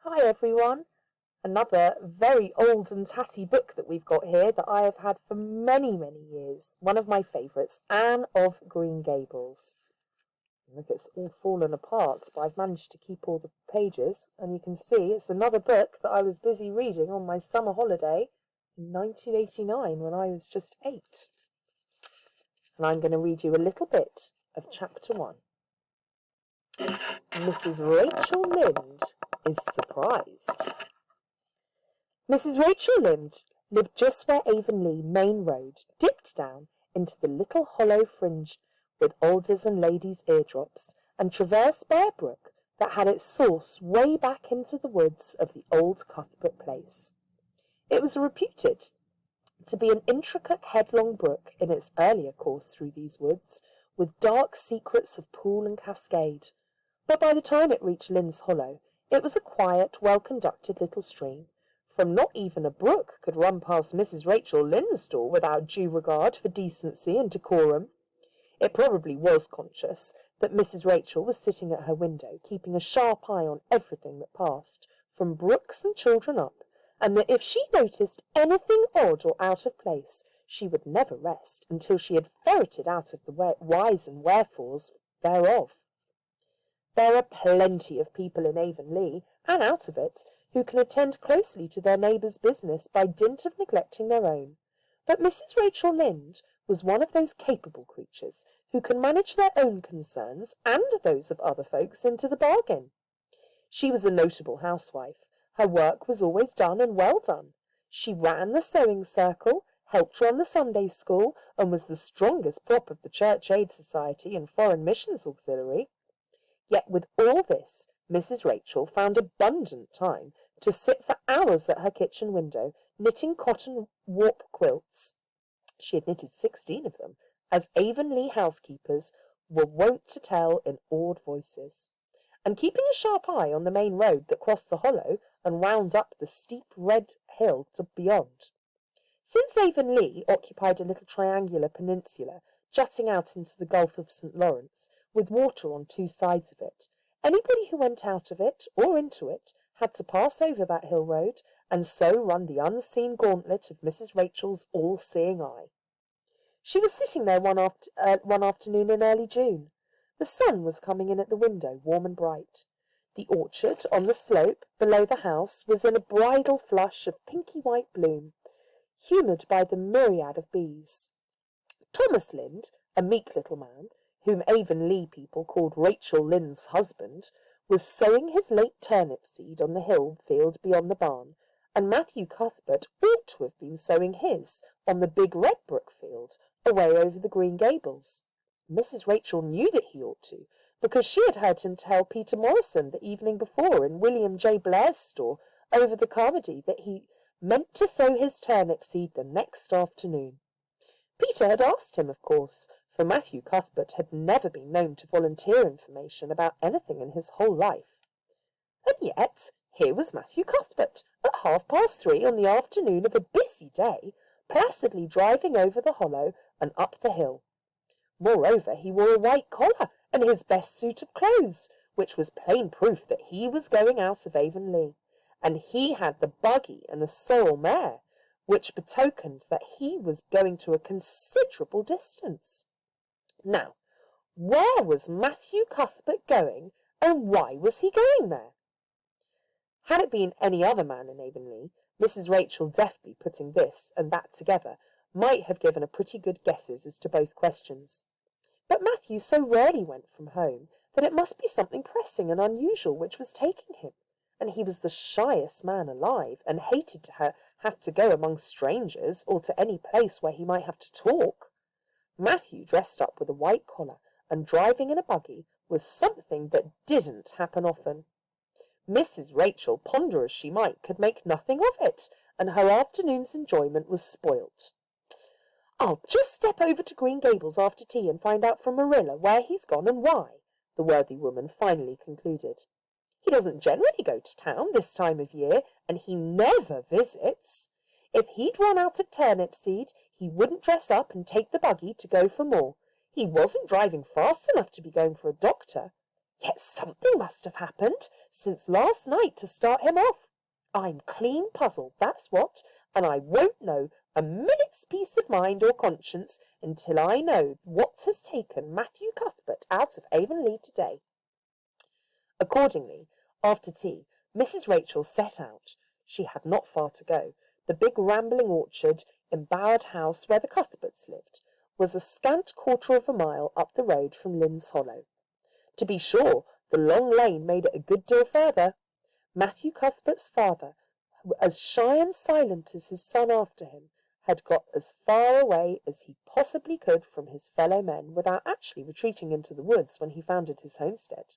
Hi everyone! Another very old and tatty book that we've got here that I have had for many, many years. One of my favourites, Anne of Green Gables. Look, it's all fallen apart, but I've managed to keep all the pages, and you can see it's another book that I was busy reading on my summer holiday in 1989 when I was just 8. And I'm going to read you a little bit of chapter 1. Mrs. Rachel Lynde is surprised. Mrs. Rachel Lynde lived just where Avonlea Main Road dipped down into the little hollow fringed with alders and ladies' eardrops, and traversed by a brook that had its source way back into the woods of the old Cuthbert place. It was reputed to be an intricate headlong brook in its earlier course through these woods, with dark secrets of pool and cascade. But by the time it reached Lynn's Hollow, it was a quiet, well-conducted little stream. From not even a brook could run past Mrs. Rachel Lynde's door without due regard for decency and decorum. It probably was conscious that Mrs. Rachel was sitting at her window, keeping a sharp eye on everything that passed, from brooks and children up, and that if she noticed anything odd or out of place, she would never rest until she had ferreted out of the whys and wherefores thereof. There are plenty of people in Avonlea, and out of it, who can attend closely to their neighbours' business by dint of neglecting their own. But Mrs. Rachel Lynde was one of those capable creatures who can manage their own concerns and those of other folks into the bargain. She was a notable housewife. Her work was always done and well done. She ran the sewing circle, helped run the Sunday school, and was the strongest prop of the Church Aid Society and Foreign Missions Auxiliary. Yet with all this, Mrs. Rachel found abundant time to sit for hours at her kitchen window, knitting cotton warp quilts. She had knitted 16 of them, as Avonlea housekeepers were wont to tell in awed voices, and keeping a sharp eye on the main road that crossed the hollow and wound up the steep red hill to beyond. Since Avonlea occupied a little triangular peninsula jutting out into the Gulf of St. Lawrence, with water on two sides of it, anybody who went out of it or into it had to pass over that hill road, and so run the unseen gauntlet of Mrs. Rachel's all-seeing eye. She was sitting there one afternoon in early June. The sun was coming in at the window, warm and bright. The orchard on the slope below the house was in a bridal flush of pinky-white bloom, humoured by the myriad of bees. Thomas Lynde, a meek little man, whom Avonlea people called Rachel Lynde's husband, was sowing his late turnip seed on the hill field beyond the barn, and Matthew Cuthbert ought to have been sowing his on the big red brick field away over the Green Gables. Mrs. Rachel knew that he ought to, because she had heard him tell Peter Morrison the evening before in William J. Blair's store over the Carmody that he meant to sow his turnip seed the next afternoon. Peter had asked him, of course, for Matthew Cuthbert had never been known to volunteer information about anything in his whole life. And yet here was Matthew Cuthbert at 3:30 on the afternoon of a busy day, placidly driving over the hollow and up the hill. Moreover, he wore a white collar and his best suit of clothes, which was plain proof that he was going out of Avonlea, and he had the buggy and a sorrel mare, which betokened that he was going to a considerable distance. Now, where was Matthew Cuthbert going, and why was he going there? Had it been any other man in Avonlea, Mrs. Rachel, deftly putting this and that together, might have given a pretty good guesses as to both questions. But Matthew so rarely went from home that it must be something pressing and unusual which was taking him, and he was the shyest man alive, and hated to have to go among strangers or to any place where he might have to talk. Matthew, dressed up with a white collar and driving in a buggy, was something that didn't happen often. Mrs. Rachel, ponder as she might, could make nothing of it, and her afternoon's enjoyment was spoilt. "I'll just step over to Green Gables after tea and find out from Marilla where he's gone and why," the worthy woman finally concluded. "He doesn't generally go to town this time of year, and he never visits. If he'd run out of turnip seed, he wouldn't dress up and take the buggy to go for more. He wasn't driving fast enough to be going for a doctor. Yet something must have happened since last night to start him off. I'm clean puzzled, that's what, and I won't know a minute's peace of mind or conscience until I know what has taken Matthew Cuthbert out of Avonlea today. Accordingly, after tea, Mrs. Rachel set out. She had not far to go. The big rambling orchard, embowered house where the Cuthberts lived, was a scant quarter of a mile up the road from Lynn's Hollow. To be sure, the long lane made it a good deal further. Matthew Cuthbert's father, as shy and silent as his son after him, had got as far away as he possibly could from his fellow men without actually retreating into the woods when he founded his homestead.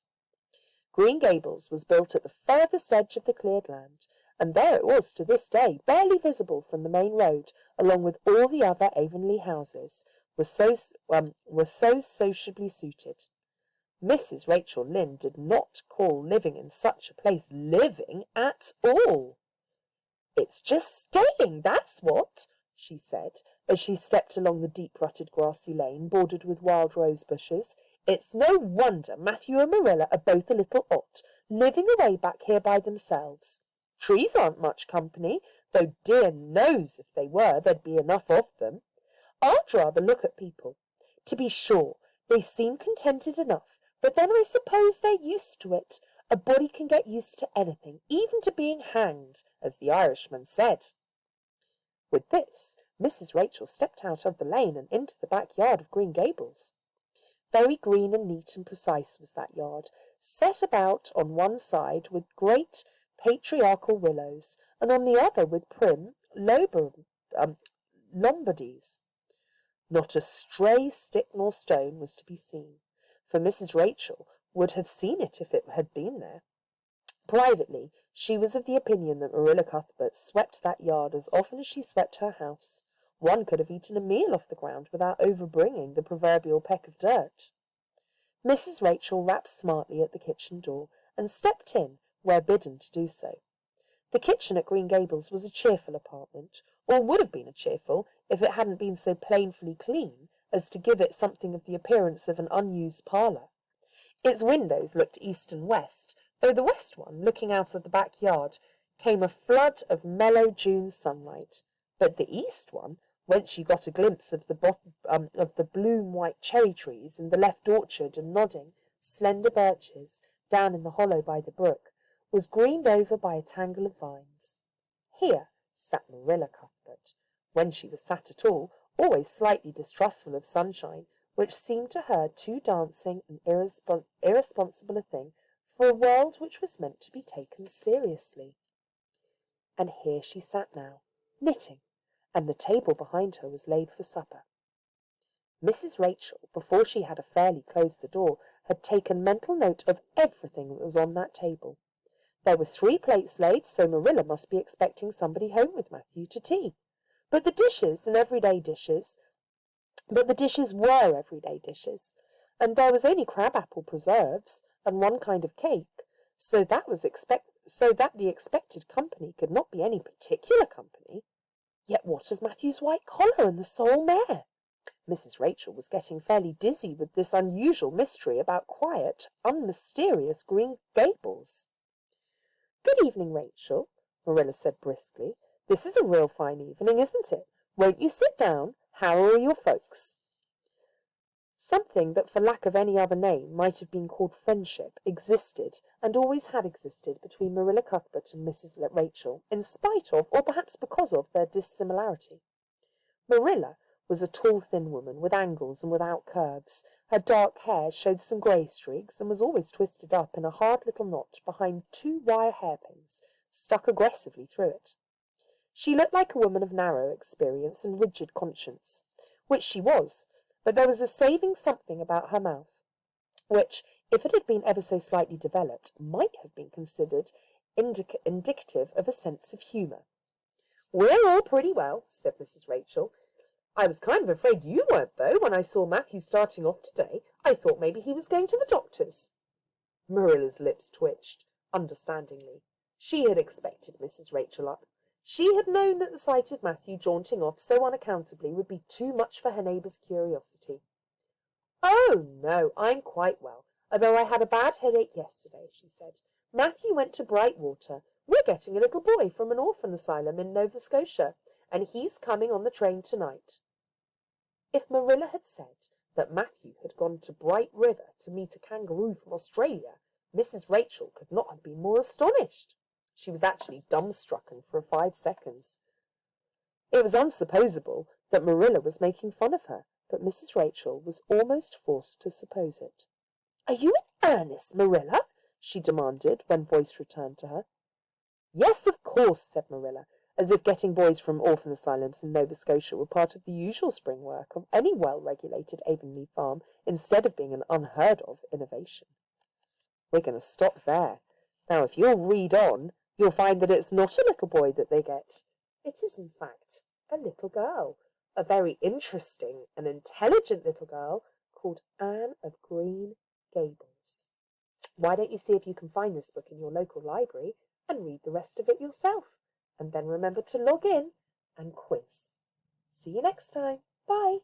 Green Gables was built at the furthest edge of the cleared land, and there it was to this day, barely visible from the main road, along with all the other Avonlea houses, were so sociably suited. Mrs. Rachel Lynde did not call living in such a place living at all. "It's just staying, that's what," she said, as she stepped along the deep-rutted grassy lane bordered with wild rose bushes. "It's no wonder Matthew and Marilla are both a little odd, living away back here by themselves. Trees aren't much company, though dear knows if they were there'd be enough of them. I'd rather look at people. To be sure, they seem contented enough, but then I suppose they're used to it. A body can get used to anything, even to being hanged, as the Irishman said." With this, Mrs. Rachel stepped out of the lane and into the backyard of Green Gables. Very green and neat and precise was that yard, set about on one side with great patriarchal willows, and on the other with prim Lombardies. Not a stray stick nor stone was to be seen, for Mrs. Rachel would have seen it if it had been there. Privately, she was of the opinion that Marilla Cuthbert swept that yard as often as she swept her house. One could have eaten a meal off the ground without overbringing the proverbial peck of dirt. Mrs. Rachel rapped smartly at the kitchen door and stepped in where bidden to do so. The kitchen at Green Gables was a cheerful apartment, or would have been a cheerful if it hadn't been so plainly clean as to give it something of the appearance of an unused parlour. Its windows looked east and west, though the west one, looking out of the backyard, came a flood of mellow June sunlight, but the east one, whence you got a glimpse of the bloom-white cherry trees in the left orchard and nodding, slender birches down in the hollow by the brook, was greened over by a tangle of vines. Here sat Marilla Cuthbert, when she was sat at all, always slightly distrustful of sunshine, which seemed to her too dancing and irresponsible a thing for a world which was meant to be taken seriously. And here she sat now, knitting, and the table behind her was laid for supper. Mrs. Rachel, before she had fairly closed the door, had taken mental note of everything that was on that table. There were 3 plates laid, so Marilla must be expecting somebody home with Matthew to tea. But the dishes were everyday dishes, and there was only crab-apple preserves and one kind of cake, so that the expected company could not be any particular company. Yet what of Matthew's white collar and the sorrel mare? Mrs. Rachel was getting fairly dizzy with this unusual mystery about quiet, unmysterious Green Gables. "Good evening, Rachel," Marilla said briskly. "This is a real fine evening, isn't it? Won't you sit down? How are your folks?" Something that for lack of any other name might have been called friendship existed and always had existed between Marilla Cuthbert and Mrs. Rachel, in spite of, or perhaps because of, their dissimilarity. Marilla was a tall, thin woman with angles and without curves. Her dark hair showed some grey streaks and was always twisted up in a hard little knot behind 2 wire hairpins stuck aggressively through it. She looked like a woman of narrow experience and rigid conscience, which she was, but there was a saving something about her mouth, which, if it had been ever so slightly developed, might have been considered indicative of a sense of humour. "We're all pretty well," said Mrs. Rachel. "I was kind of afraid you weren't, though, when I saw Matthew starting off today. I thought maybe he was going to the doctor's." Marilla's lips twitched, understandingly. She had expected Mrs. Rachel up. She had known that the sight of Matthew jaunting off so unaccountably would be too much for her neighbour's curiosity. "Oh, no, I'm quite well. although I had a bad headache yesterday," she said. "Matthew went to Brightwater. We're getting a little boy from an orphan asylum in Nova Scotia, and he's coming on the train tonight." If Marilla had said that Matthew had gone to Bright River to meet a kangaroo from Australia, Mrs. Rachel could not have been more astonished. She was actually dumbstrucken for 5 seconds. It was unsupposable that Marilla was making fun of her, but Mrs. Rachel was almost forced to suppose it. "Are you in earnest, Marilla?" she demanded when voice returned to her. "Yes, of course," said Marilla, as if getting boys from orphan asylums in Nova Scotia were part of the usual spring work of any well-regulated Avonlea farm instead of being an unheard-of innovation. We're going to stop there. Now, if you'll read on, you'll find that it's not a little boy that they get. It is, in fact, a little girl, a very interesting and intelligent little girl called Anne of Green Gables. Why don't you see if you can find this book in your local library and read the rest of it yourself? And then remember to log in and quiz. See you next time. Bye.